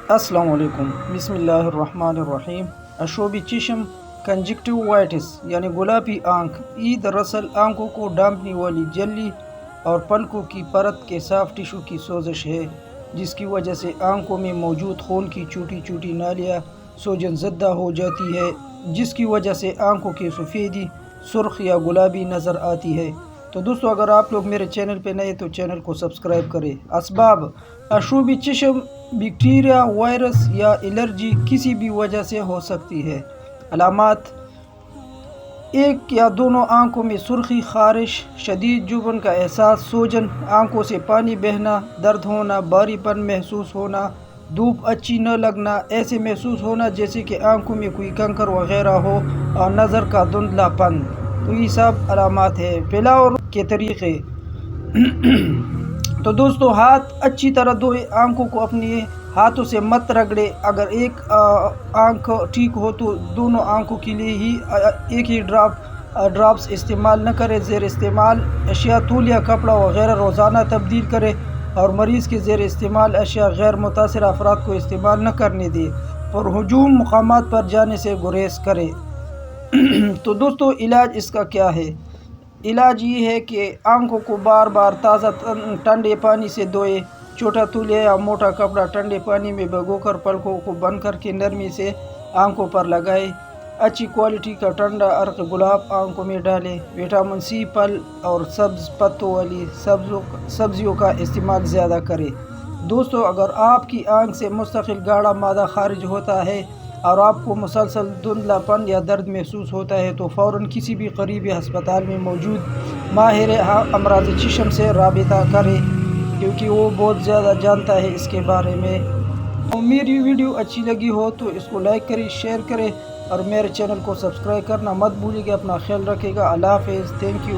السلام علیکم، بسم اللہ الرحمن الرحیم۔ اشوبی چشم، کنجکٹیوائٹس یعنی گلابی آنکھ، یہ دراصل آنکھوں کو ڈانپنے والی جھلی اور پلکوں کی پرت کے صاف ٹشو کی سوزش ہے، جس کی وجہ سے آنکھوں میں موجود خون کی چھوٹی چھوٹی نالیاں سوجن زدہ ہو جاتی ہے، جس کی وجہ سے آنکھوں کی سفیدی سرخ یا گلابی نظر آتی ہے۔ تو دوستو، اگر آپ لوگ میرے چینل پہ نئے تو چینل کو سبسکرائب کریں۔ اسباب: اشوبی چشم بیکٹیریا، وائرس یا الرجی کسی بھی وجہ سے ہو سکتی ہے۔ علامات: ایک یا دونوں آنکھوں میں سرخی، خارش، شدید جوبن کا احساس، سوجن، آنکھوں سے پانی بہنا، درد ہونا، بھاری پن محسوس ہونا، دھوپ اچھی نہ لگنا، ایسے محسوس ہونا جیسے کہ آنکھوں میں کوئی کنکر وغیرہ ہو، اور نظر کا دھندلا پن۔ تو یہ سب علامات ہیں۔ پھیلاؤ کے طریقے: تو دوستو، ہاتھ اچھی طرح دھوئے، آنکھوں کو اپنے ہاتھوں سے مت رگڑے۔ اگر ایک آنکھ ٹھیک ہو تو دونوں آنکھوں کے لیے ہی ایک ہی ڈراپس استعمال نہ کرے۔ زیر استعمال اشیاء، تولیہ، کپڑا وغیرہ روزانہ تبدیل کرے، اور مریض کے زیر استعمال اشیاء غیر متاثرہ افراد کو استعمال نہ کرنے دے۔ پر ہجوم مقامات پر جانے سے گریز کرے۔ تو دوستو، علاج اس کا کیا ہے؟ علاج یہ ہے کہ آنکھوں کو بار بار تازہ ٹھنڈے پانی سے دھوئے۔ چھوٹا تولیہ یا موٹا کپڑا ٹھنڈے پانی میں بھگو کر پلکوں کو بند کر کے نرمی سے آنکھوں پر لگائے۔ اچھی کوالٹی کا ٹھنڈا عرق گلاب آنکھوں میں ڈالے۔ وٹامن سی، پھل اور سبز پتوں والی سبزیوں کا استعمال زیادہ کرے۔ دوستو، اگر آپ کی آنکھ سے مستقل گاڑھا مادہ خارج ہوتا ہے اور آپ کو مسلسل دھندلا پن یا درد محسوس ہوتا ہے تو فوراً کسی بھی قریبی ہسپتال میں موجود ماہر امراض چشم سے رابطہ کریں، کیونکہ وہ بہت زیادہ جانتا ہے اس کے بارے میں۔ میری ویڈیو اچھی لگی ہو تو اس کو لائک کریں، شیئر کریں، اور میرے چینل کو سبسکرائب کرنا مت بھولیے گا۔ اپنا خیال رکھے گا۔ اللہ حافظ۔ Thank you.